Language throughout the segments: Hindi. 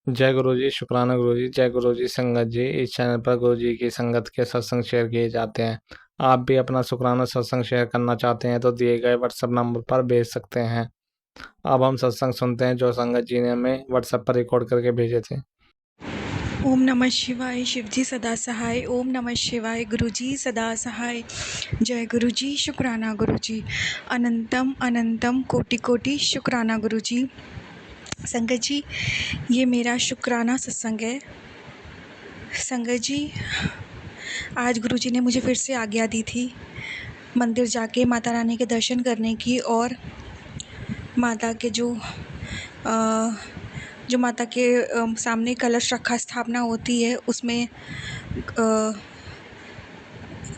जय गुरु जी, शुक्राना गुरु जी। जय गुरु जी। संगत जी, इस चैनल पर गुरु जी की संगत के सत्संग शेयर किए जाते हैं। आप भी अपना शुक्राना सत्संग शेयर करना चाहते हैं तो दिए गए व्हाट्सएप नंबर पर भेज सकते हैं। अब हम सत्संग सुनते हैं जो संगत जी ने हमें व्हाट्सएप पर रिकॉर्ड करके भेजे थे। ओम नमः शिवाय। शिवजी सदा सहाय। ओम नमः शिवाय। गुरुजी सदा सहाय। जय गुरुजी। शुक्राना गुरुजी। अनंतम अनंतम कोटि कोटि शुक्राना गुरुजी। संगत जी, ये मेरा शुक्राना सत्संग है। संगत जी, आज गुरुजी ने मुझे फिर से आज्ञा दी थी मंदिर जाके माता रानी के दर्शन करने की, और माता के जो माता के सामने कलश रखा स्थापना होती है, उसमें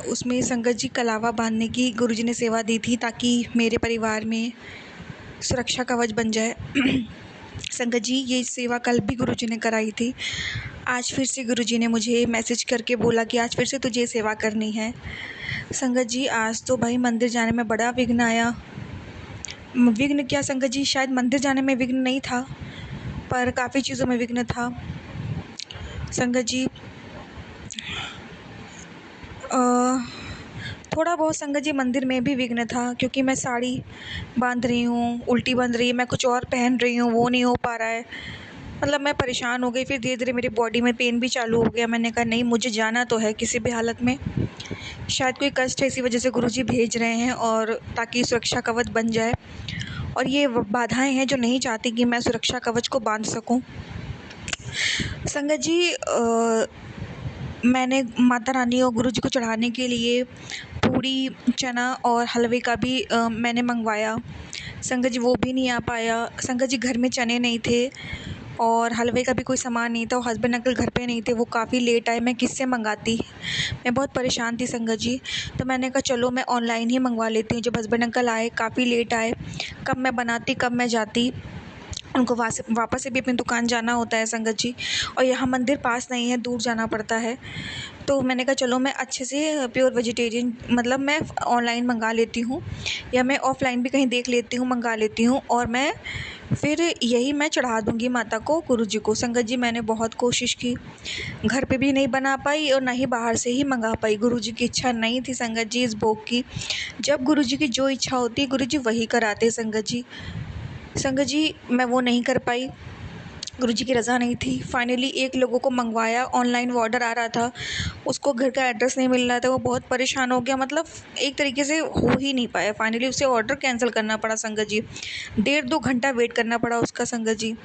संगत जी कलावा बांधने की गुरुजी ने सेवा दी थी, ताकि मेरे परिवार में सुरक्षा कवच बन जाए। संगत जी, ये सेवा कल भी गुरुजी ने कराई थी। आज फिर से गुरुजी ने मुझे मैसेज करके बोला कि आज फिर से तुझे सेवा करनी है। संगत जी, आज तो भाई मंदिर जाने में बड़ा विघ्न आया। विघ्न क्या संगत जी, शायद मंदिर जाने में विघ्न नहीं था, पर काफ़ी चीज़ों में विघ्न था। संगत जी, थोड़ा बहुत संगत जी मंदिर में भी विघ्न था, क्योंकि मैं साड़ी बांध रही हूँ, उल्टी बंध रही है, मैं कुछ और पहन रही हूँ, वो नहीं हो पा रहा है। मतलब मैं परेशान हो गई। फिर धीरे धीरे मेरी बॉडी में पेन भी चालू हो गया। मैंने कहा नहीं, मुझे जाना तो है किसी भी हालत में। शायद कोई कष्ट है, इसी वजह से गुरुजी भेज रहे हैं, और ताकि सुरक्षा कवच बन जाए। और ये बाधाएं हैं जो नहीं चाहती कि मैं सुरक्षा कवच को बांध सकूं। संगत जी, मैंने माता रानी और गुरुजी को चढ़ाने के लिए पूड़ी, चना और हलवे का भी मैंने मंगवाया। संगत जी, वो भी नहीं आ पाया। संगत जी, घर में चने नहीं थे और हलवे का भी कोई सामान नहीं था, और हस्बैंड अंकल घर पे नहीं थे, वो काफ़ी लेट आए। मैं किससे मंगाती? मैं बहुत परेशान थी संगत जी। तो मैंने कहा चलो मैं ऑनलाइन ही मंगवा लेती हूँ। जब हस्बैंड अंकल आए, काफ़ी लेट आए, कब मैं बनाती कब मैं जाती। उनको वापस से भी अपनी दुकान जाना होता है संगत जी, और यहाँ मंदिर पास नहीं है, दूर जाना पड़ता है। तो मैंने कहा चलो मैं अच्छे से प्योर वेजिटेरियन, मतलब मैं ऑनलाइन मंगा लेती हूँ, या मैं ऑफ़लाइन भी कहीं देख लेती हूँ, मंगा लेती हूँ, और मैं फिर यही मैं चढ़ा दूँगी माता को, गुरुजी को। संगत जी, मैंने बहुत कोशिश की, घर पे भी नहीं बना पाई और ना ही बाहर से ही मंगा पाई। गुरुजी की इच्छा नहीं थी संगत जी इस भोग की। जब गुरुजी की जो इच्छा होती है, गुरुजी वही कराते संगत जी। संगत जी, मैं वो नहीं कर पाई, गुरुजी की रज़ा नहीं थी। फाइनली एक लोगों को मंगवाया, ऑनलाइन वो ऑर्डर आ रहा था, उसको घर का एड्रेस नहीं मिल रहा था, वो बहुत परेशान हो गया। मतलब एक तरीके से हो ही नहीं पाया। फाइनली उसे ऑर्डर कैंसिल करना पड़ा संगत जी। 1.5-2 घंटा वेट करना पड़ा उसका संगत जी।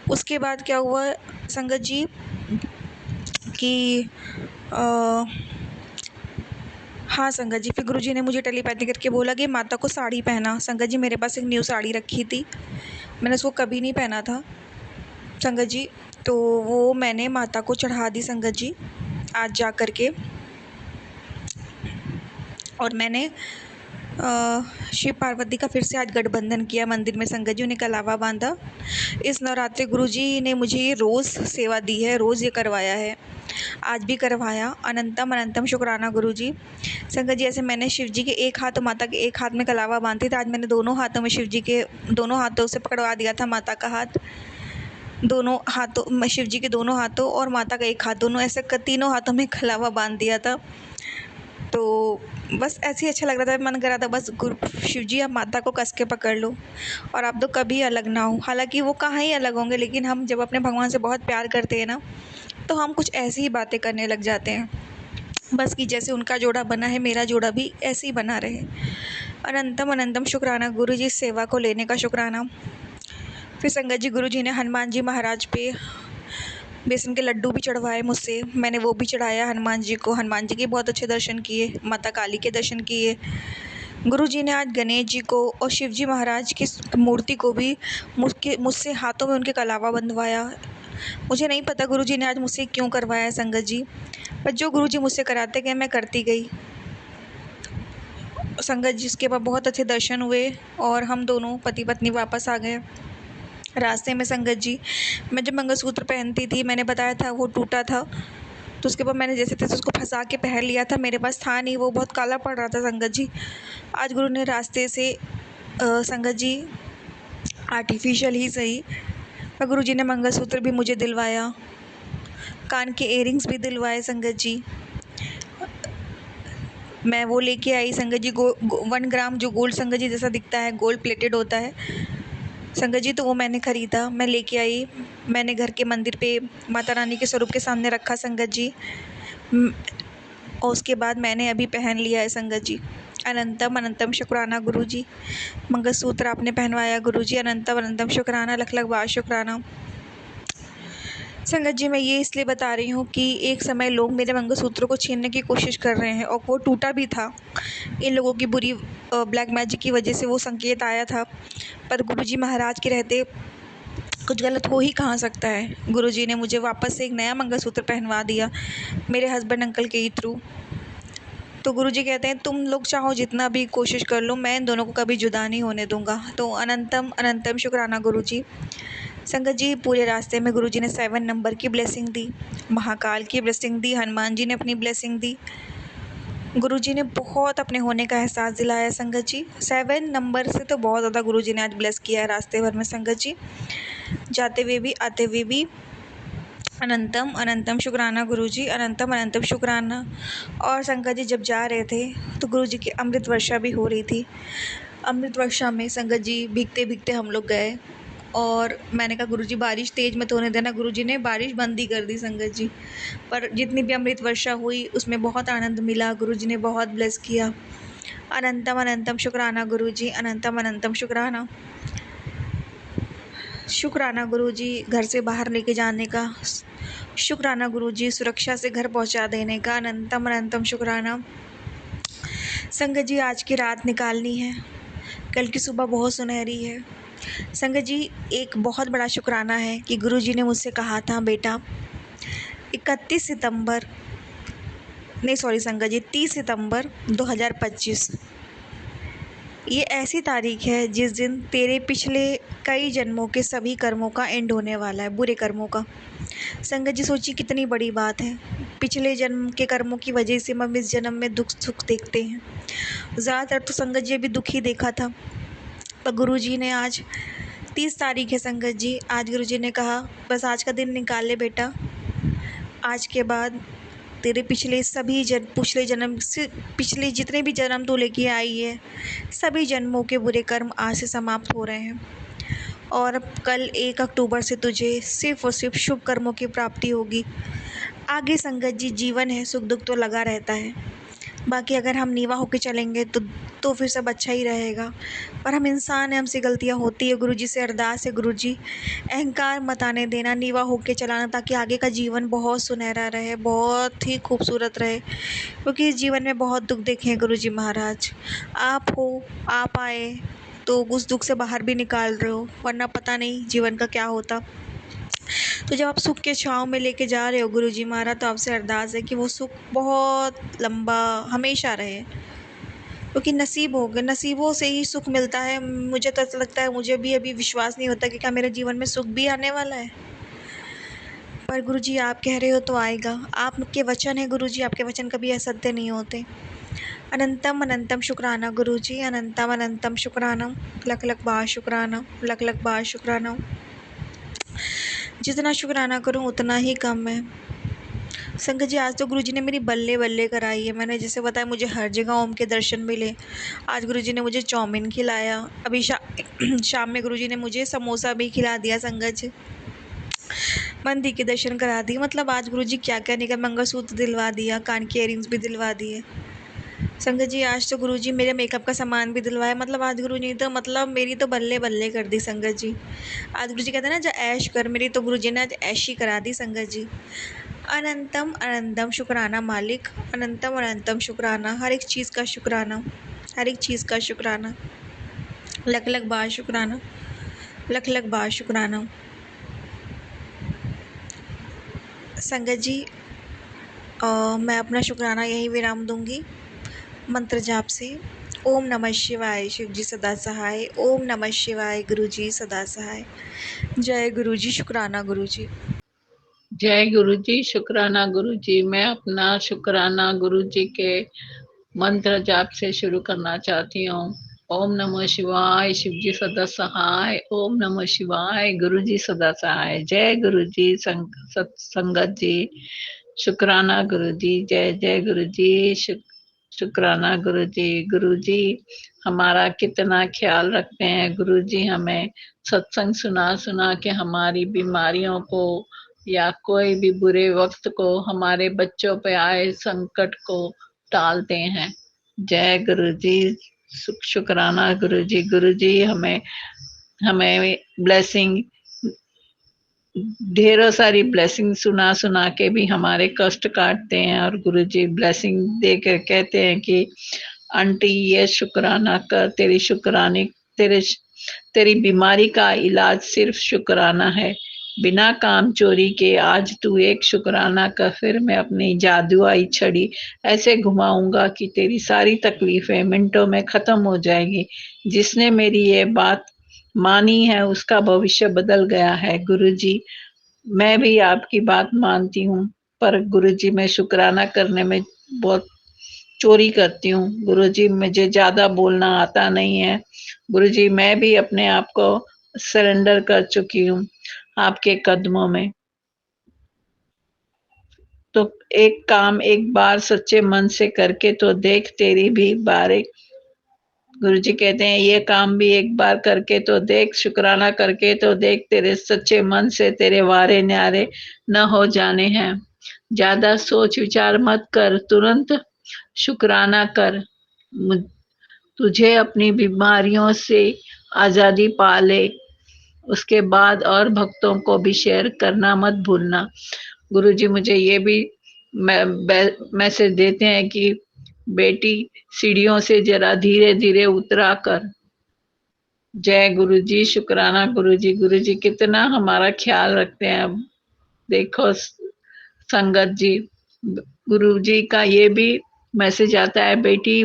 उसके बाद क्या हुआ संगत जी कि अ, हाँ संगत जी, फिर गुरुजी ने मुझे टेलीपैथी करके बोला कि माता को साड़ी पहना। संगत जी, मेरे पास एक न्यू साड़ी रखी थी, मैंने उसको कभी नहीं पहना था संगत जी। तो वो मैंने माता को चढ़ा दी संगत जी, आज जा कर के। और मैंने शिव पार्वती का फिर से आज गठबंधन किया मंदिर में संगत जी, उन्हें कलावा बांधा। इस नवरात्रि गुरुजी ने मुझे ये रोज़ सेवा दी है, रोज़ ये करवाया है, आज भी करवाया। अनंतम अनंतम शुक्राना गुरुजी। संगत जी, ऐसे मैंने शिव जी के एक हाथ और माता के एक हाथ में कलावा बांधी थी, आज मैंने दोनों हाथों में शिव जी के दोनों हाथों से पकड़वा दिया था माता का हाथ। दोनों हाथों, शिव जी के दोनों हाथों और माता का एक हाथ, दोनों ऐसे तीनों हाथों में कलावा बांध दिया था। तो बस ऐसे ही अच्छा लग रहा था, मन कर रहा था बस गुरु शिव जी, आप माता को कस के पकड़ लो और आप तो कभी अलग ना हो। हालांकि वो कहाँ ही अलग होंगे, लेकिन हम जब अपने भगवान से बहुत प्यार करते हैं ना, तो हम कुछ ऐसी ही बातें करने लग जाते हैं, बस कि जैसे उनका जोड़ा बना है, मेरा जोड़ा भी ऐसे ही बना रहे। अनंतम अनंतम शुक्राना गुरु जी, सेवा को लेने का शुक्राना। फिर संगत जी, गुरु जी ने हनुमान जी महाराज पे बेसन के लड्डू भी चढ़वाए मुझसे, मैंने वो भी चढ़ाया हनुमान जी को। हनुमान जी के बहुत अच्छे दर्शन किए, माता काली के दर्शन किए। गुरुजी ने आज गणेश जी को और शिव जी महाराज की मूर्ति को भी मुझसे हाथों में उनके कलावा बंधवाया। मुझे नहीं पता गुरुजी ने आज मुझसे क्यों करवाया है संगत जी, पर जो गुरुजी मुझसे कराते गए मैं करती गई संगत जी। इसके बाद बहुत अच्छे दर्शन हुए और हम दोनों पति पत्नी वापस आ गए। रास्ते में संगत जी, मैं जब मंगलसूत्र पहनती थी, मैंने बताया था वो टूटा था, तो उसके बाद मैंने जैसे तैसे उसको फंसा के पहन लिया था, मेरे पास था नहीं, वो बहुत काला पड़ रहा था संगत जी। आज गुरु ने रास्ते से संगत जी आर्टिफिशियल ही सही और गुरुजी ने मंगलसूत्र भी मुझे दिलवाया, कान के इयररिंग्स भी दिलवाए संगत जी। मैं वो लेके आई संगत जी, 1 ग्राम जो गोल्ड संगत जी जैसा दिखता है, गोल्ड प्लेटेड होता है संगत जी, तो वो मैंने ख़रीदा, मैं लेके आई। मैंने घर के मंदिर पे माता रानी के स्वरूप के सामने रखा संगत जी। और उसके बाद मैंने अभी पहन लिया है संगत जी। अनंतम अनंतम शुक्राना गुरुजी। मंगलसूत्र आपने पहनवाया गुरुजी, अनंतम अनंतम शुक्राना, लख लख बार शुक्राना। संगत जी, मैं ये इसलिए बता रही हूँ कि एक समय लोग मेरे मंगलसूत्र को छीनने की कोशिश कर रहे हैं और वो टूटा भी था। इन लोगों की बुरी ब्लैक मैजिक की वजह से वो संकेत आया था, पर गुरुजी महाराज के रहते कुछ गलत हो ही कहाँ सकता है। गुरुजी ने मुझे वापस से एक नया मंगलसूत्र पहनवा दिया मेरे हस्बैंड अंकल के ही थ्रू। तो गुरुजी कहते हैं तुम लोग चाहो जितना भी कोशिश कर लो, मैं इन दोनों को कभी जुदा नहीं होने दूंगा। तो अनंतम अनंतम शुक्राना गुरुजी। संगत जी, पूरे रास्ते में गुरुजी ने 7 नंबर की ब्लेसिंग दी, महाकाल की ब्लेसिंग दी, हनुमान जी ने अपनी ब्लेसिंग दी। गुरुजी ने बहुत अपने होने का एहसास दिलाया संगत जी। 7 नंबर से तो बहुत ज़्यादा गुरुजी ने आज ब्लेस किया है रास्ते भर में संगत जी, जाते हुए भी आते हुए भी। अनंतम अनंतम शुक्राना गुरुजी, अनंतम अनंतम शुक्राना। और संगत जी, जब जा रहे थे तो गुरुजी की अमृत वर्षा भी हो रही थी। अमृत वर्षा में संगत जी भीगते भीगते हम लोग गए और मैंने कहा गुरुजी बारिश तेज़ मत होने देना। गुरुजी ने बारिश बंद ही कर दी संगत जी। पर जितनी भी अमृत वर्षा हुई उसमें बहुत आनंद मिला, गुरुजी ने बहुत ब्लेस किया। अनंतम अनंतम शुक्राना गुरुजी, अनंतम अनंतम शुक्राना। शुक्राना गुरुजी घर से बाहर लेके जाने का, शुक्राना गुरुजी सुरक्षा से घर पहुंचा देने का, अनंतम अनंतम शुक्राना। संगत जी, आज की रात निकालनी है, कल की सुबह बहुत सुनहरी है। संगत जी, एक बहुत बड़ा शुक्राना है कि गुरुजी ने मुझसे कहा था बेटा 31 सितंबर नहीं सॉरी संगत जी 30 सितंबर 2025 ये ऐसी तारीख है जिस दिन तेरे पिछले कई जन्मों के सभी कर्मों का एंड होने वाला है, बुरे कर्मों का। संगत जी, सोचिए कितनी बड़ी बात है। पिछले जन्म के कर्मों की वजह से हम इस जन्म में दुख सुख देखते हैं। ज़्यादातर तो संगत जी अभी दुख ही देखा था, पर गुरुजी ने आज 30 तारीख है संगत जी, आज गुरुजी ने कहा बस आज का दिन निकाल ले बेटा, आज के बाद तेरे पिछले जन्म से पिछले जितने भी जन्म तू लेके आई है, सभी जन्मों के बुरे कर्म आज से समाप्त हो रहे हैं और अब कल 1 अक्टूबर से तुझे सिर्फ़ और सिर्फ शुभ कर्मों की प्राप्ति होगी। आगे संगत जी जीवन है, सुख दुख तो लगा रहता है, बाकी अगर हम नीवा होके चलेंगे तो फिर सब अच्छा ही रहेगा। पर हम इंसान हैं, हमसे गलतियाँ होती है। गुरुजी से अरदास है गुरुजी अहंकार मत आने देना, नीवा होके चलाना, ताकि आगे का जीवन बहुत सुनहरा रहे, बहुत ही खूबसूरत रहे। क्योंकि इस जीवन में बहुत दुख देखे हैं गुरुजी महाराज। आप आए तो उस दुख से बाहर भी निकाल रहे हो, वरना पता नहीं जीवन का क्या होता। तो जब आप सुख के छाँव में लेके जा रहे हो गुरुजी महाराज, तो आपसे अरदास है कि वो सुख बहुत लंबा हमेशा रहे, क्योंकि नसीबों से ही सुख मिलता है। मुझे तो ऐसा लगता है, मुझे भी अभी विश्वास नहीं होता कि क्या मेरे जीवन में सुख भी आने वाला है, पर गुरुजी आप कह रहे हो तो आएगा। आपके वचन है गुरुजी, आपके वचन कभी असत्य नहीं होते। अनंतम अनंतम शुक्राना गुरुजी, अनंतम अनंतम शुक्राना, लख लख बार शुक्राना, लख लख बार शुक्राना। जितना शुक्राना करूं उतना ही कम है। संगत जी, आज तो गुरुजी ने मेरी बल्ले बल्ले कराई है। मैंने जैसे बताया, मुझे हर जगह ओम के दर्शन मिले। आज गुरुजी ने मुझे चाउमीन खिलाया, अभी शाम में गुरुजी ने मुझे समोसा भी खिला दिया संगत जी, मंदिर के दर्शन करा दिए। मतलब आज गुरुजी क्या क्या नहीं कर, मंगलसूत्र दिलवा दिया, कान के इयररिंग्स भी दिलवा दिए। संगत जी, आज तो गुरुजी मेरे मेकअप का सामान भी दिलवाया। मतलब आज गुरुजी तो मेरी तो बल्ले बल्ले कर दी संगत जी। आज गुरुजी कहते हैं ना, जा ऐश कर, मेरी तो गुरुजी ने आज ऐश ही करा दी संगत जी। अनंतम अनंतम शुक्राना मालिक, अनंतम अनंतम शुक्राना, हर एक चीज़ का शुक्राना, हर एक चीज़ का शुक्राना, लख लख बार शुक्राना, लख लख बार शुक्राना। संगत जी, मैं अपना शुक्राना यहीं विराम दूंगी मंत्र जाप से। ओम नमः शिवाय, शिव जी सदा सहाय। ओम नमः शिवाय, गुरु जी सदा सहाय। जय गुरु जी, शुक्राना गुरु जी। जय गुरु जी, शुक्राना गुरु जी। मैं अपना शुक्राना गुरु जी के मंत्र जाप से शुरू करना चाहती हूँ। ओम नमः शिवाय। शिव जी सदा सहाय। ओम नमः शिवाय। गुरु जी सदा सहाय। जय गुरु जी। संगत जी, शुक्राना गुरु जी। जय जय गुरु जी। शुक्राना गुरु जी। गुरु जी हमारा कितना ख्याल रखते हैं। गुरु जी हमें सत्संग सुना सुना के हमारी बीमारियों को या कोई भी बुरे वक्त को, हमारे बच्चों पे आए संकट को टालते हैं। जय गुरु जी। शुक्राना गुरु जी। गुरु जी हमें हमें ब्लेसिंग, ढेरों सारी ब्लेसिंग सुना सुना के भी हमारे कष्ट काटते हैं, और गुरु जी ब्लेसिंग देकर कहते हैं कि आंटी ये शुक्राना कर, तेरी शुक्राने, तेरे तेरी बीमारी का इलाज सिर्फ शुक्राना है। बिना काम चोरी के आज तू एक शुक्राना कर, फिर मैं अपनी जादुआई छड़ी ऐसे घुमाऊंगा कि तेरी सारी तकलीफें मिनटों में खत्म हो जाएगी। जिसने मेरी ये बात मानी है उसका भविष्य बदल गया है। गुरुजी मैं भी आपकी बात मानती हूँ, पर गुरुजी मैं शुक्राना करने में बहुत चोरी करती हूँ। गुरुजी मुझे ज्यादा बोलना आता नहीं है। गुरुजी मैं भी अपने आप को सरेंडर कर चुकी हूँ आपके कदमों में। तो एक काम एक बार सच्चे मन से करके तो देख, तेरी भी बारी। गुरुजी कहते हैं ये काम भी एक बार करके तो देख, शुक्राना करके तो देख, तेरे सच्चे मन से तेरे वारे न्यारे न हो जाने हैं। ज्यादा सोच विचार मत कर, तुरंत शुक्राना कर। तुझे अपनी बीमारियों से आजादी पा ले, उसके बाद और भक्तों को भी शेयर करना मत भूलना। गुरुजी मुझे ये भी मैसेज देते हैं कि बेटी सीढ़ियों से जरा धीरे धीरे उतरा कर। जय गुरुजी। शुक्राना गुरुजी। गुरुजी कितना हमारा ख्याल रखते हैं। अब देखो संगत जी, गुरुजी का ये भी मैसेज आता है, बेटी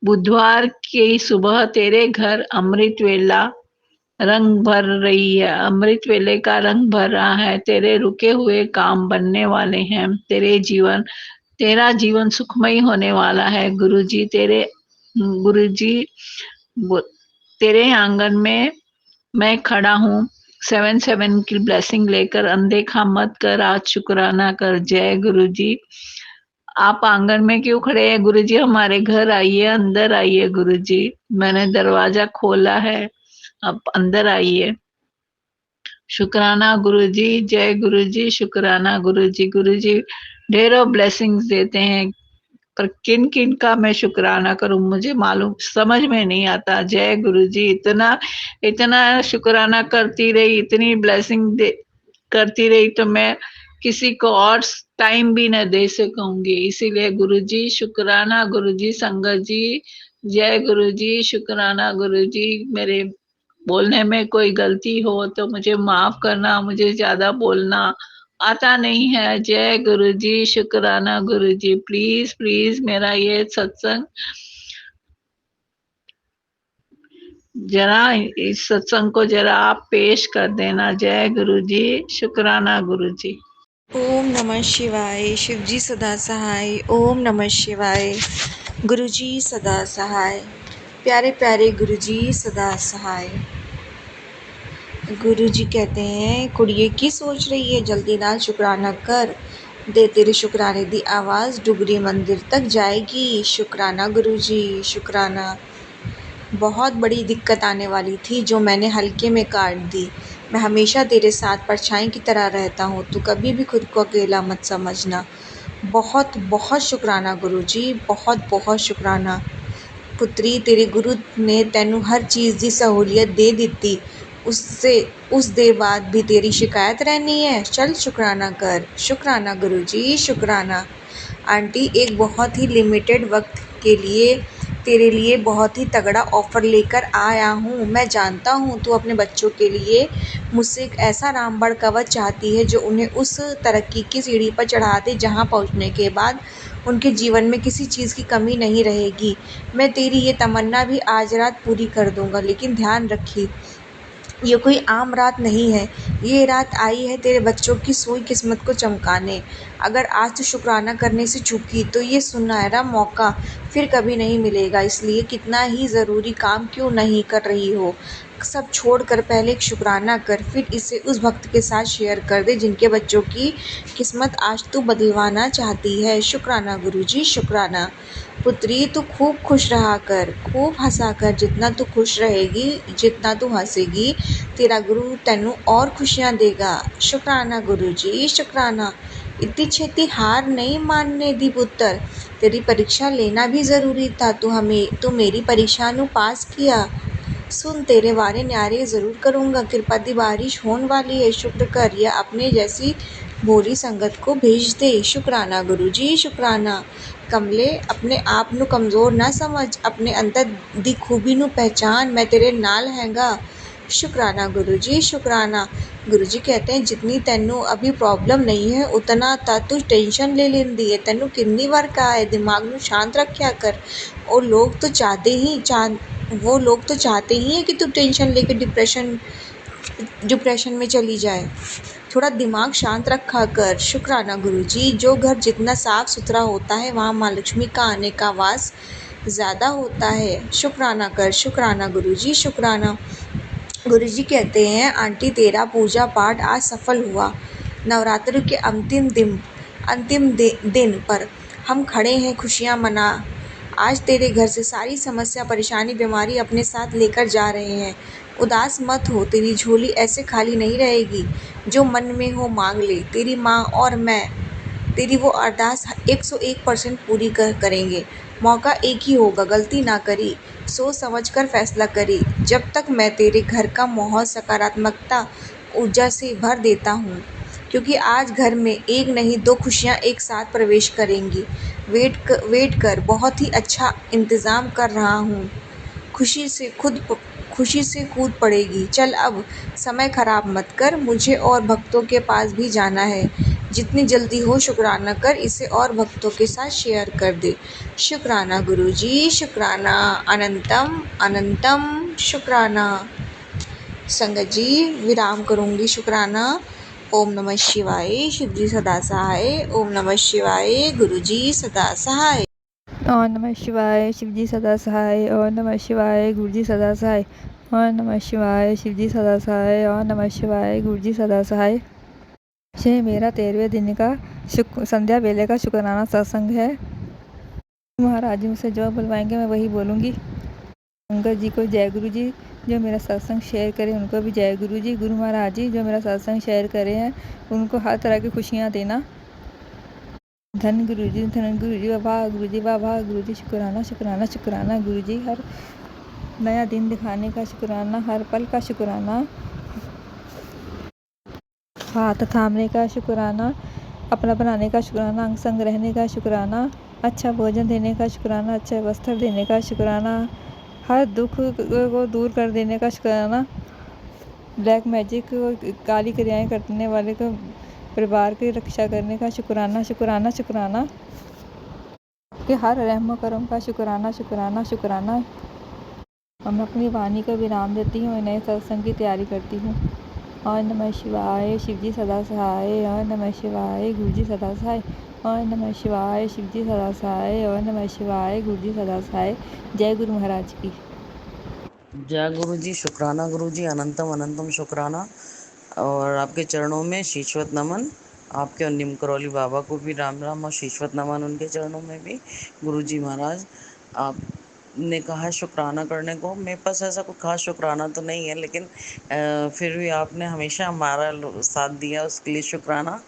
बुधवार की सुबह तेरे घर अमृत वेला रंग भर रही है। अमृत वेले का रंग भर रहा है। तेरे रुके हुए काम बनने वाले हैं। तेरा जीवन सुखमय होने वाला है। गुरुजी तेरे आंगन में मैं खड़ा हूँ। 7 की ब्लेसिंग लेकर अनदेखा मत कर, आज शुक्राना कर। जय गुरु जी। आप आंगन में क्यों खड़े हैं गुरु जी? हमारे घर आइए, अंदर आइए गुरु जी। मैंने दरवाजा खोला है, आप अंदर आइए। शुक्राना गुरु जी। जय गुरु जी। शुक्राना गुरु जी। गुरु जी ढेरों ब्लेसिंग्स देते हैं, पर किन किन का मैं शुक्राना करूं मुझे मालूम समझ में नहीं आता। जय गुरु जी। इतना इतना शुक्राना करती रही, इतनी ब्लेसिंग दे करती रही तो मैं किसी को और टाइम भी न दे सकूंगी। इसीलिए गुरु जी शुक्राना गुरु जी। संगत जी जय गुरु जी। शुक्राना गुरु जी। मेरे बोलने में कोई गलती हो तो मुझे माफ करना, मुझे ज्यादा बोलना आता नहीं है। जय गुरु जी। शुक्राना गुरु जी। प्लीज प्लीज मेरा ये सत्संग जरा, इस सत्संग को जरा आप पेश कर देना। जय गुरु जी। शुक्राना गुरु जी। ओम नमः शिवाय। शिवजी सदा सहाय। ओम नमः शिवाय। गुरुजी सदा सहाय। प्यारे प्यारे गुरुजी सदा सहाय। गुरुजी कहते हैं, कुड़िए की सोच रही है, जल्दी नाल शुक्राना कर, दे तेरे शुक्राने दी आवाज़ डुगरी मंदिर तक जाएगी। शुक्राना गुरुजी। शुक्राना। बहुत बड़ी दिक्कत आने वाली थी जो मैंने हल्के में काट दी। मैं हमेशा तेरे साथ परछाई की तरह रहता हूँ, तू कभी भी खुद को अकेला मत समझना। बहुत बहुत शुक्राना गुरुजी, बहुत बहुत शुक्राना। पुत्री तेरे गुरु ने तैनू हर चीज़ की सहूलियत दे दी, उस दे बाद भी तेरी शिकायत रहनी है। चल शुक्राना कर। शुक्राना गुरुजी। शुक्राना। आंटी एक बहुत ही लिमिटेड वक्त के लिए तेरे लिए बहुत ही तगड़ा ऑफ़र लेकर आया हूँ। मैं जानता हूँ तू अपने बच्चों के लिए मुझसे एक ऐसा रामबाण कवच चाहती है जो उन्हें उस तरक्की की सीढ़ी पर चढ़ा दे जहाँ पहुँचने के बाद उनके जीवन में किसी चीज़ की कमी नहीं रहेगी। मैं तेरी ये तमन्ना भी आज रात पूरी कर दूँगा, लेकिन ध्यान रखी ये कोई आम रात नहीं है, ये रात आई है तेरे बच्चों की सोई किस्मत को चमकाने। अगर आज तू शुक्राना करने से चूकी तो ये सुनहरा मौका फिर कभी नहीं मिलेगा, इसलिए कितना ही ज़रूरी काम क्यों नहीं कर रही हो, सब छोड़कर पहले एक शुक्राना कर, फिर इसे उस भक्त के साथ शेयर कर दे जिनके बच्चों की किस्मत आज तू बदलवाना चाहती है। शुक्राना गुरुजी, शुक्राना। पुत्री तू खूब खुश रहा कर, खूब हंसा कर, जितना तू खुश रहेगी, जितना तू हंसेगी, तेरा गुरु तेनू और खुशियाँ देगा। शुक्राना गुरुजी, शुक्राना। इतनी छेती हार नहीं मानने दी पुत्र, तेरी परीक्षा लेना भी ज़रूरी था, तू मेरी परीक्षा नू पास किया। सुन तेरे वारे न्यारे ज़रूर करूँगा, कृपा दी बारिश होने वाली है, शुक्र कर या अपने जैसी भोली संगत को भेज दे। शुक्राना गुरुजी, शुक्राना। कमले अपने आप नू कमज़ोर ना समझ, अपने अंदर दी खूबी नू पहचान, मैं तेरे नाल हैगा। शुक्राना गुरुजी, शुक्राना। गुरुजी कहते हैं जितनी तेनू अभी प्रॉब्लम नहीं है उतना ता तू टेंशन ले लेंदी है, तेनू कितनी बार कहा है दिमाग नू शांत रखा कर। और वो लोग तो चाहते ही हैं कि तू टेंशन लेके डिप्रेशन में चली जाए, थोड़ा दिमाग शांत रखा कर। शुक्राना गुरुजी, जो घर जितना साफ सुथरा होता है वहाँ माँ लक्ष्मी का आने का वास ज़्यादा होता है। शुक्राना कर। शुक्राना गुरुजी, शुक्राना। गुरुजी कहते हैं आंटी तेरा पूजा पाठ आज सफल हुआ, नवरात्र के अंतिम दिन पर हम खड़े हैं खुशियाँ मना, आज तेरे घर से सारी समस्या परेशानी बीमारी अपने साथ लेकर जा रहे हैं। उदास मत हो, तेरी झोली ऐसे खाली नहीं रहेगी, जो मन में हो मांग ले, तेरी माँ और मैं तेरी वो अरदास 101% पूरी करेंगे। मौका एक ही होगा, गलती ना करी, सोच समझ कर फैसला करी। जब तक मैं तेरे घर का माहौल सकारात्मकता ऊर्जा से भर देता हूँ, क्योंकि आज घर में एक नहीं दो खुशियाँ एक साथ प्रवेश करेंगी। वेट कर, बहुत ही अच्छा इंतज़ाम कर रहा हूँ। खुशी से कूद पड़ेगी। चल अब समय खराब मत कर, मुझे और भक्तों के पास भी जाना है। जितनी जल्दी हो शुक्राना कर, इसे और भक्तों के साथ शेयर कर दे। शुक्राना गुरुजी, शुक्राना। अनंतम अनंतम शुक्राना। संगत जी विराम करूँगी। शुक्राना। ओम नमः शिवाय, शिवजी सदा सहाय। ओम नमः शिवाय, गुरुजी सदा सहाय। ओम नमः शिवाय, शिवजी सदा सहाय। ओम नमः शिवाय, गुरुजी सदा सहाय। ओम नमः शिवाय, शिवजी सदा सहाय। ओम नमः शिवाय, गुरुजी सदा सहाय। ये मेरा 13वें दिन का संध्या वेले का शुक्राना सत्संग है। महाराज जी मुझसे जो बुलवाएंगे मैं वही बोलूँगी। संगत जी को जय गुरु जी, जो मेरा सत्संग शेयर करे उनको भी जय गुरु जी। गुरु महाराज जी जो मेरा सत्संग शेयर करे हैं उनको हर तरह की खुशियाँ देना। धन गुरु जी, धन गुरु जी, वाह गुरु जी, वाह वाह गुरु जी। शुक्राना शुक्राना शुक्राना गुरु जी, हर नया दिन दिखाने का शुक्राना, हर पल का शुक्राना, हाथ थामने का शुक्राना, अपना बनाने का शुक्राना, अंग संग रहने का शुक्राना, अच्छा भोजन देने का शुक्राना, अच्छे वस्त्र देने का शुक्राना, हर दुख को दूर कर देने का शुक्राना, ब्लैक मैजिक और काली क्रियाएं करने वाले को परिवार की रक्षा करने का शुक्राना शुक्राना शुक्राना, कि हर रहम करम का शुक्राना शुक्राना शुक्राना। मैं अपनी वाणी का विराम देती हूँ, नए सत्संग की तैयारी करती हूँ। ओम नमः शिवाय, शिवजी सदा सहाय। ओम नमः शिवाय, गुरुजी सदा सहाय। ओम नमः शिवाय, शिवजी सदा सहाय। ओम नमः शिवाय, गुरुजी सदा सहाय। जय गुरु महाराज की जय गुरु जी। शुक्राना गुरु जी, अनंतम अनंतम शुक्राना। और आपके चरणों में शीशवत नमन, आपके और निम करौली बाबा को भी राम राम और शीशवत नमन उनके चरणों में भी। गुरु जी महाराज, आपने कहा शुक्राना करने को, मेरे पास ऐसा कोई खास शुक्राना तो नहीं है, लेकिन फिर भी आपने हमेशा हमारा साथ दिया, उसके लिए शुक्राना।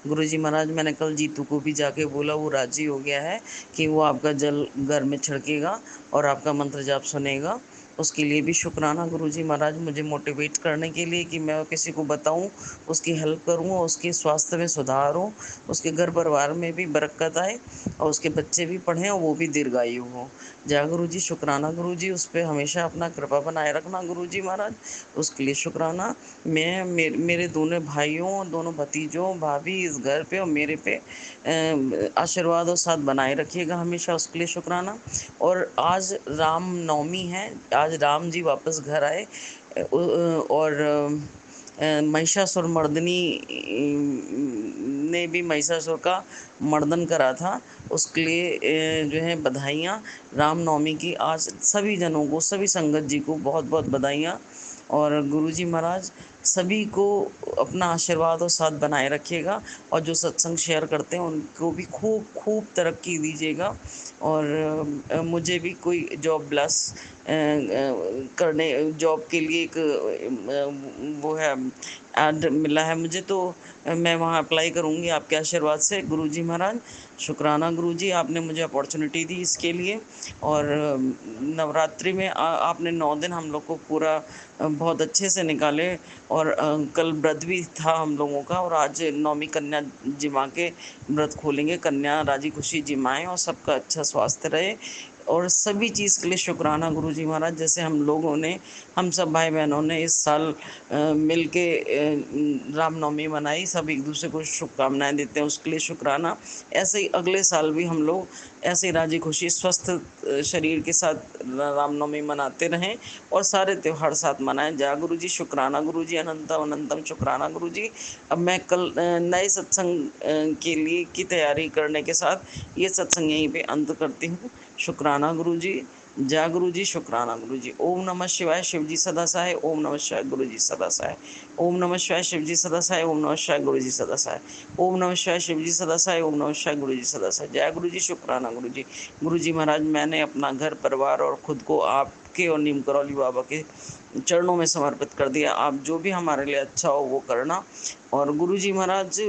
गुरु जी महाराज, मैंने कल जीतू को भी जाके बोला, वो राजी हो गया है कि वो आपका जल घर में छिड़केगा और आपका मंत्र जाप सुनेगा। उसके लिए भी शुक्राना गुरुजी महाराज, मुझे मोटिवेट करने के लिए कि मैं किसी को बताऊं, उसकी हेल्प करूं और उसके स्वास्थ्य में सुधार हो, उसके घर परिवार में भी बरकत आए और उसके बच्चे भी पढ़ें और वो भी दीर्घायु हो। जय गुरुजी, शुक्राना गुरुजी, उस पर हमेशा अपना कृपा बनाए रखना गुरुजी महाराज, उसके लिए शुक्राना। मेरे दोनों भाइयों, दोनों भतीजों, भाभी इस घर पे और मेरे पे आशीर्वाद और साथ बनाए रखिएगा हमेशा, उसके लिए शुक्राना। और आज राम नवमी है, आज राम जी वापस घर आए और महिषासुर मर्दिनी ने भी महिषासुर का मर्दन करा था, उसके लिए जो है बधाइयाँ। रामनवमी की आज सभी जनों को, सभी संगत जी को बहुत बहुत बधाइयाँ। और गुरुजी महाराज सभी को अपना आशीर्वाद और साथ बनाए रखिएगा, और जो सत्संग शेयर करते हैं उनको भी खूब खूब तरक्की दीजिएगा। और मुझे भी कोई जॉब करने जॉब के लिए एक वो है ऐड मिला है मुझे, तो मैं वहाँ अप्लाई करूँगी आपके आशीर्वाद से। गुरुजी महाराज शुक्राना, गुरुजी आपने मुझे अपॉर्चुनिटी दी इसके लिए। और नवरात्रि में आपने 9 दिन हम लोग को पूरा बहुत अच्छे से निकाले। और कल व्रत भी था हम लोगों का, और आज नौमी कन्या जी माँ के व्रत खोलेंगे। कन्या राजी खुशी जी माएँ और सबका अच्छा स्वास्थ्य रहे, और सभी चीज़ के लिए शुक्राना गुरुजी महाराज। जैसे हम लोगों ने, हम सब भाई बहनों ने इस साल मिल के रामनवमी मनाई, सब एक दूसरे को शुभकामनाएं देते हैं, उसके लिए शुक्राना। ऐसे ही अगले साल भी हम लोग ऐसे ही राजी खुशी स्वस्थ शरीर के साथ रामनवमी मनाते रहें, और सारे त्यौहार साथ मनाएं। जय गुरु जी, शुक्राना गुरु जी, अनंतम अनंतम शुक्राना गुरु जी। अब मैं कल नए सत्संग के लिए की तैयारी करने के साथ ये सत्संग यहीं पे अंत करती हूँ। शुक्राना गुरु जी, जय गुरु जी, शुक्राना गुरु जी। ओम नमः शिवाय, शिव जी सदा सहाय। ओम नमः शिवाय, गुरु जी सदा सहाय। ओम नमः शिवाय, शिव जी सदा सहाय। ओम नमः शिवाय, गुरु जी सदा सहाय। ओम नमः शिवाय, शिव जी सदा सहाय। ओम नमः शिवाय, गुरु जी सदा सहाय। जय गुरु जी, शुक्राना गुरु जी। गुरु जी महाराज, मैंने अपना घर परिवार और खुद को आपके और नीम करौली बाबा के चरणों में समर्पित कर दिया। आप जो भी हमारे लिए अच्छा हो वो करना। और गुरु जी महाराज,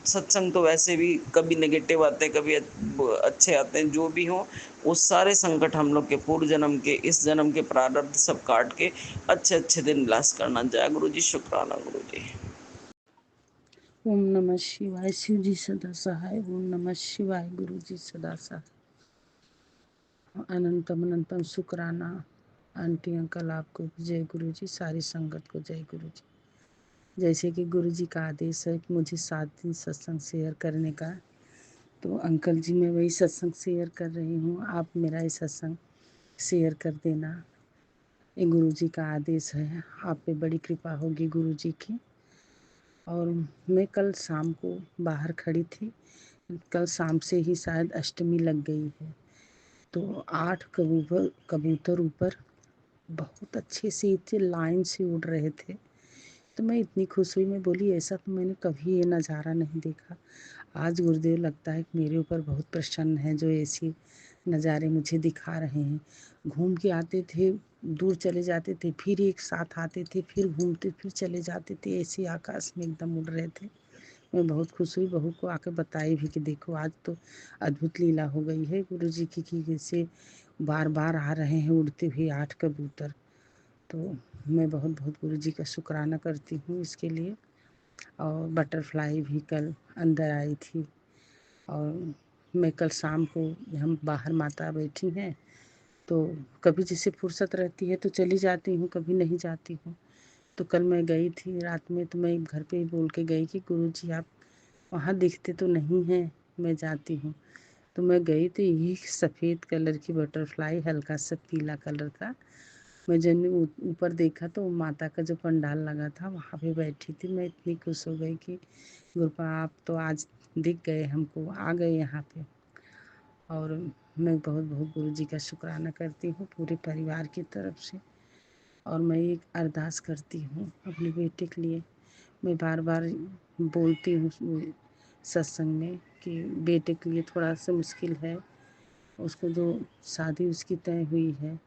सत्संग तो वैसे भी कभी नेगेटिव आते हैं, कभी अच्छे आते हैं, जो भी हो वो सारे संकट हम लोग के पूर्व जन्म के, इस जन्म के प्रारब्ध सब काट के अच्छे अच्छे दिन विलास करना। जय गुरु जी, शुक्राना गुरु जी। ओम नमः शिवाय, शिव जी सदा सहाय। ओम नमः शिवाय, गुरु जी सदा सहाय। अनंतम अनंतम शुक्राना। आंटी अंकल आपको जय गुरु जी, सारी संगत को जय गुरु जी। जैसे कि गुरु जी का आदेश है कि मुझे 7 दिन सत्संग शेयर करने का, तो अंकल जी मैं वही सत्संग शेयर कर रही हूँ। आप मेरा ये सत्संग शेयर कर देना, ये गुरु जी का आदेश है। आप पे बड़ी कृपा होगी गुरु जी की। और मैं कल शाम को बाहर खड़ी थी, कल शाम से ही शायद अष्टमी लग गई है, तो 8 कबूतर ऊपर बहुत अच्छे से इतने लाइन से उड़ रहे थे। तो मैं इतनी खुश हुई, मैं बोली ऐसा तो मैंने कभी ये नज़ारा नहीं देखा। आज गुरुदेव लगता है कि मेरे ऊपर बहुत प्रसन्न है, जो ऐसी नज़ारे मुझे दिखा रहे हैं। घूम के आते थे, दूर चले जाते थे, फिर एक साथ आते थे, फिर घूमते फिर चले जाते थे, ऐसे आकाश में एकदम उड़ रहे थे। मैं बहुत खुश हुई, बहू को आकर बताई भी कि देखो आज तो अद्भुत लीला हो गई है गुरु जी की, जैसे बार बार आ रहे हैं उड़ते हुए 8 कबूतर। तो मैं बहुत बहुत गुरु जी का शुक्राना करती हूँ इसके लिए। और बटरफ्लाई भी कल अंदर आई थी। और मैं कल शाम को, हम बाहर माता बैठी हैं, तो कभी जैसे फुर्सत रहती है तो चली जाती हूँ, कभी नहीं जाती हूँ। तो कल मैं गई थी रात में, तो मैं घर पे ही बोल के गई कि गुरुजी आप वहाँ दिखते तो नहीं हैं, मैं जाती हूँ। तो मैं गई तो एक सफ़ेद कलर की बटरफ्लाई, हल्का सा पीला कलर का, मैं जब ऊपर देखा तो माता का जो पंडाल लगा था वहाँ पे बैठी थी। मैं इतनी खुश हो गई कि गुरुपा आप तो आज दिख गए हमको, आ गए यहाँ पे। और मैं बहुत बहुत गुरु जी का शुक्राना करती हूँ पूरे परिवार की तरफ से। और मैं एक अरदास करती हूँ अपने बेटे के लिए। मैं बार बार बोलती हूँ सत्संग में कि बेटे के लिए थोड़ा सा मुश्किल है, उसको जो शादी उसकी तय हुई है,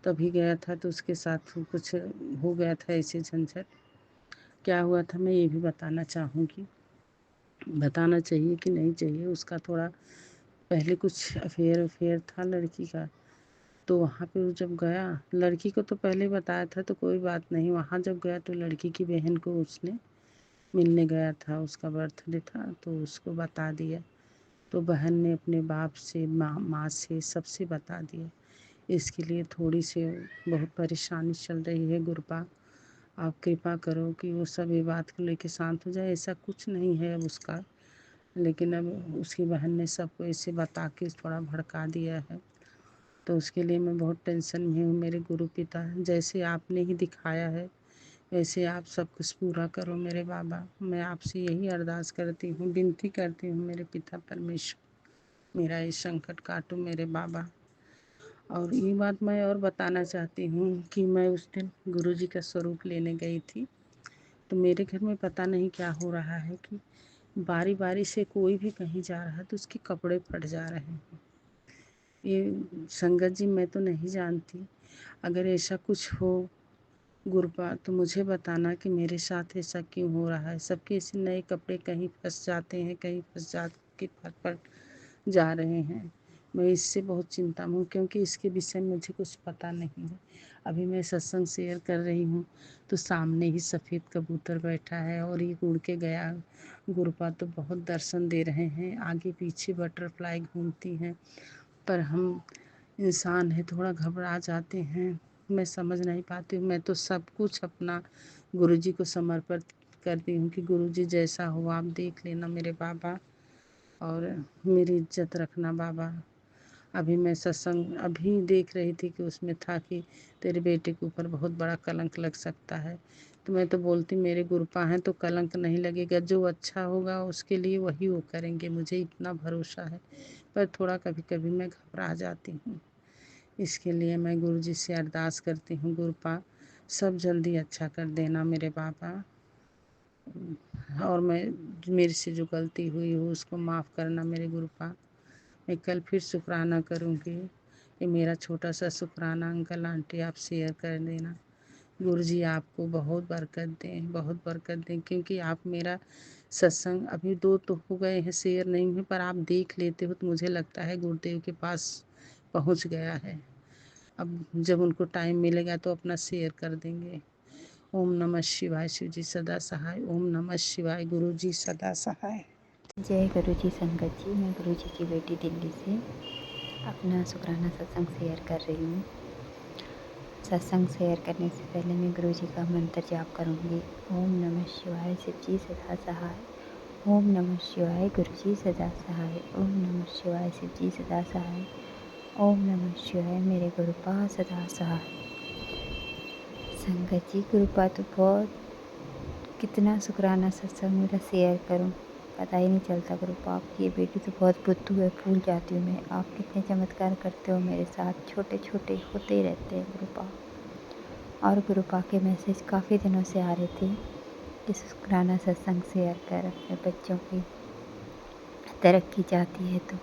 तभी गया था तो उसके साथ कुछ हो गया था ऐसे झंझट। क्या हुआ था मैं ये भी बताना चाहूँगी, बताना चाहिए कि नहीं चाहिए। उसका थोड़ा पहले कुछ अफेयर था लड़की का, तो वहाँ पे वो जब गया, लड़की को तो पहले बताया था तो कोई बात नहीं, वहाँ जब गया तो लड़की की बहन को उसने मिलने गया था, उसका बर्थडे था तो उसको बता दिया। तो बहन ने अपने बाप से, माँ से, सबसे बता दिया। इसके लिए थोड़ी सी बहुत परेशानी चल रही है। गुरुपा आप कृपा करो कि वो सब ये बात को लेके शांत हो जाए। ऐसा कुछ नहीं है अब उसका, लेकिन अब उसकी बहन ने सबको ऐसे बता के थोड़ा भड़का दिया है। तो उसके लिए मैं बहुत टेंशन में हूँ। मेरे गुरु पिता जैसे आपने ही दिखाया है वैसे आप सब कुछ पूरा करो मेरे बाबा। मैं आपसे यही अरदास करती हूँ, विनती करती हूँ मेरे पिता परमेश्वर, मेरा ये संकट काटो मेरे बाबा। और ये बात मैं और बताना चाहती हूँ कि मैं उस दिन गुरुजी का स्वरूप लेने गई थी, तो मेरे घर में पता नहीं क्या हो रहा है कि बारी बारी से कोई भी कहीं जा रहा है तो उसके कपड़े फट जा रहे हैं। ये संगत जी मैं तो नहीं जानती, अगर ऐसा कुछ हो गुरुपा तो मुझे बताना कि मेरे साथ ऐसा क्यों हो रहा है। सबके ऐसे नए कपड़े कहीं फंस जाते हैं, कहीं फंस जा के फट जा रहे हैं। मैं इससे बहुत चिंता में हूँ क्योंकि इसके विषय में मुझे कुछ पता नहीं है। अभी मैं सत्संग शेयर कर रही हूँ तो सामने ही सफ़ेद कबूतर बैठा है और ये उड़ के गया। गुरुपा तो बहुत दर्शन दे रहे हैं, आगे पीछे बटरफ्लाई घूमती हैं, पर हम इंसान है थोड़ा घबरा जाते हैं। मैं समझ नहीं पाती हूँ। मैं तो सब कुछ अपना गुरुजी को समर्पित करती हूँ कि गुरुजी जैसा हो आप देख लेना मेरे बाबा और मेरी इज्जत रखना बाबा। अभी मैं सत्संग अभी देख रही थी कि उसमें था कि तेरे बेटे के ऊपर बहुत बड़ा कलंक लग सकता है, तो मैं तो बोलती मेरे गुरुपा हैं तो कलंक नहीं लगेगा, जो अच्छा होगा उसके लिए वही वो करेंगे, मुझे इतना भरोसा है। पर थोड़ा कभी कभी मैं घबरा जाती हूँ। इसके लिए मैं गुरुजी से अरदास करती हूँ, गुरुपा सब जल्दी अच्छा कर देना मेरे बाबा, और मैं मेरे से जो गलती हुई हो उसको माफ़ करना मेरे गुरुपा। मैं कल फिर शुक्राना करूँगी। ये मेरा छोटा सा शुक्राना अंकल आंटी आप शेयर कर देना। गुरुजी आपको बहुत बरकत दें, बहुत बरकत दें, क्योंकि आप मेरा सत्संग अभी 2 तो हो गए हैं शेयर नहीं हुए, पर आप देख लेते हो तो मुझे लगता है गुरुदेव के पास पहुँच गया है। अब जब उनको टाइम मिलेगा तो अपना शेयर कर देंगे। ओम नमः शिवाय, शिव जी सदा सहाय। ओम नमः शिवाय, गुरु जी सदा सहाय। जय गुरु जी संगत जी। मैं गुरु जी की बेटी दिल्ली से अपना शुक्राना सत्संग शेयर कर रही हूँ। सत्संग शेयर करने से पहले मैं गुरु जी का मंत्र जाप करूँगी। ओम नमः शिवाय, शिव जी सदा सहाय। ओम नमः शिवाय, गुरु जी सदा सहाय। ओम नमः शिवाय, शिव जी सदा सहाय। ओम नमः शिवाय, मेरे गुरुपा सदा सहाय। संगत जी गुरुपा तो बहुत कितना शुक्राना सत्संग मेरा शेयर करूं पता ही नहीं चलता। गुरुपा आपकी ये बेटी तो बहुत बुद्धू है, भूल जाती हूँ मैं। आप कितने चमत्कार करते हो मेरे साथ, छोटे छोटे होते ही रहते हैं गुरुपा। और गुरुपा के मैसेज काफ़ी दिनों से आ रहे थे कि शुक्राना सत्संग शेयर कर, अपने बच्चों की तरक्की चाहती है तो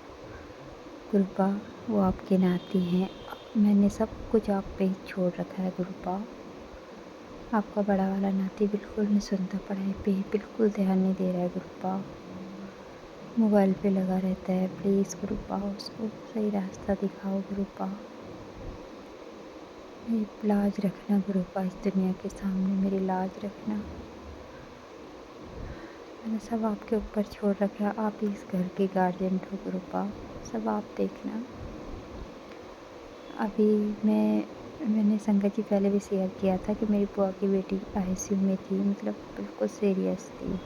गुरुपा वो आपके नाती हैं। मैंने सब कुछ आप पे ही छोड़ रखा है गुरुपा। आपका बड़ा वाला नाती बिल्कुल नहीं सुनता, पढ़ाई पे बिल्कुल ध्यान नहीं दे रहा है गुरुपा, मोबाइल पे लगा रहता है। प्लीज़ गुरुपा उसको सही रास्ता दिखाओ गुरुपा। मेरी लाज रखना गुरुपा, इस दुनिया के सामने मेरी लाज रखना। मैंने सब आपके ऊपर छोड़ रखा, आप ही इस घर के गार्जियन हो गुरुपा, सब आप देखना। अभी मैंने संगत जी पहले भी शेयर किया था कि मेरी बुआ की बेटी आईसीयू में थी, मतलब बिल्कुल सीरियस थी,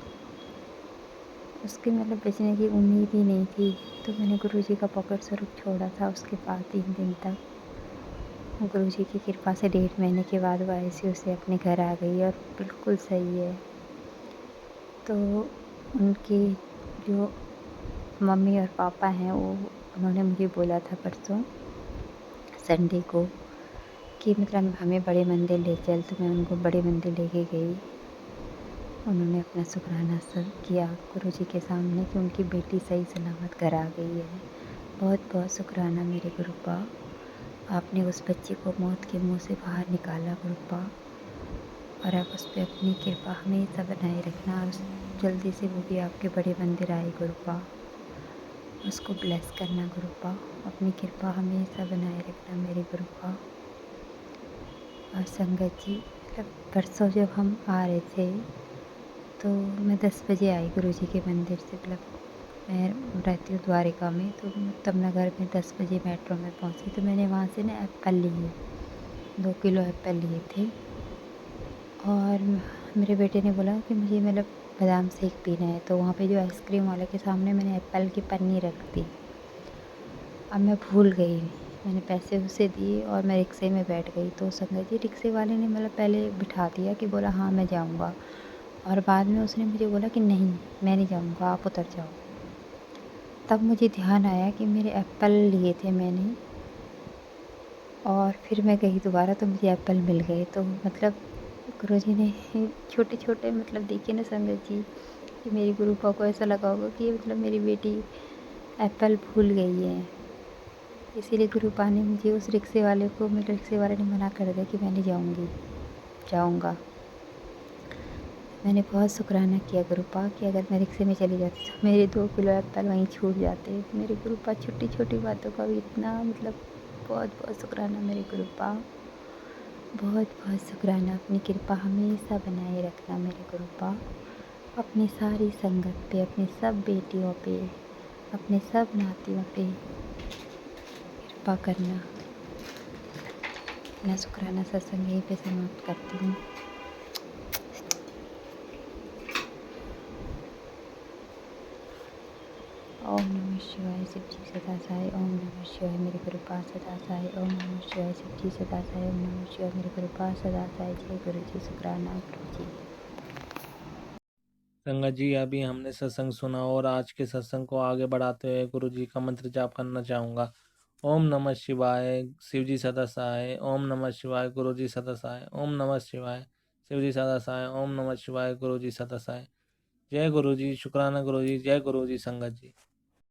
उसके मतलब बचने की उम्मीद ही नहीं थी। तो मैंने गुरुजी का पकड़ स्वरूप छोड़ा था उसके बाद 3 दिन तक। गुरुजी की कृपा से 1.5 महीने के बाद वो आईसीयू से अपने घर आ गई और बिल्कुल सही है। तो उनकी जो मम्मी और पापा हैं उन्होंने मुझे बोला था परसों संडे को कि मतलब हमें बड़े मंदिर ले चल, तो मैं उनको बड़े मंदिर लेके गई। उन्होंने अपना शुक्राना सब किया गुरुजी के सामने कि उनकी बेटी सही सलामत घर आ गई है। बहुत बहुत शुक्राना मेरे गुरुपा, आपने उस बच्चे को मौत के मुंह से बाहर निकाला गुरुपा, और आप उस पर अपनी कृपा हमेशा बनाए रखना। और जल्दी से वो भी आपके बड़े मंदिर आए गुरुपा, उसको ब्लेस करना गुरुपा, अपनी कृपा हमेशा बनाए रखना मेरे गुरुपा। और संगत जी मतलब परसों जब हम आ रहे थे तो मैं 10 बजे आई गुरुजी के मंदिर से, मतलब मैं रहती हूँ द्वारिका में, तो तब नगर में 10 बजे मेट्रो में पहुँची। तो मैंने वहाँ से ना एप्पल लिए, 2 किलो एप्पल लिए थे, और मेरे बेटे ने बोला कि मुझे मतलब बादाम शेक पीना है, तो वहाँ पे जो आइसक्रीम वाले के सामने मैंने एप्पल की पन्नी रख दी। अब मैं भूल गई मैंने पैसे उसे दिए और मैं रिक्शे में बैठ गई। तो संगत जी रिक्शे वाले ने मतलब पहले बिठा दिया कि बोला हाँ मैं जाऊँगा, और बाद में उसने मुझे बोला कि नहीं मैं नहीं जाऊँगा, आप उतर जाओ। तब मुझे ध्यान आया कि मेरे एप्पल लिए थे मैंने, और फिर मैं गई दोबारा तो मुझे एप्पल मिल गए। तो मतलब गुरुजी ने छोटे-छोटे मतलब देखिए ना संगत जी, कि मेरी गुरूपा को ऐसा लगा होगा कि मतलब मेरी बेटी एप्पल भूल गई है। इसीलिए गुरूपा ने मुझे उस रिक्शे वाले को, मेरे रिक्शे वाले ने मना कर दिया कि मैं नहीं जाऊँगा। मैंने बहुत शुक्राना किया गुरूपा कि अगर मैं रिक्शे में चली जाती तो मेरे 2 किलो एप्पल वहीं छूट जाते। मेरे गुरूपा छोटी-छोटी बातों का भी इतना मतलब बहुत-बहुत शुक्राना मेरे गुरूपा। बहुत-बहुत शुक्राना। अपनी कृपा हमेशा बनाए रखना मेरे गुरूपा। अपनी सारी संगत पे, अपनी सब बेटियों पे, अपने सब नातियों पे कृपा करना। अपना शुक्राना सत्संग यहीं पे समाप्त करती हूँ। ओम नमः शिवाय शिव जी सदा साई। ओम नमः शिवाय मेरे गुरुपाद सदा साई। ओम नमः शिवाय शिव जी सदा साई। ओम नमः शिवाय मेरे गुरुपाद सदा साई। जय गुरु जी, शुक्राना गुरु जी। संगत जी, अभी हमने सत्संग सुना और आज के सत्संग को आगे बढ़ाते हुए गुरु जी का मंत्र जाप करना चाहूँगा। ओम नमः शिवाय शिव जी सदा सहाय। ओम नमः शिवाय गुरु जी सदा सहाय। ओम नमः शिवाय शिव जी सदा सहाय। ओम नमः शिवाय गुरु जी सदा सहाय। जय गुरु जी, शुक्राना गुरु जी, जय गुरु जी संगत जी।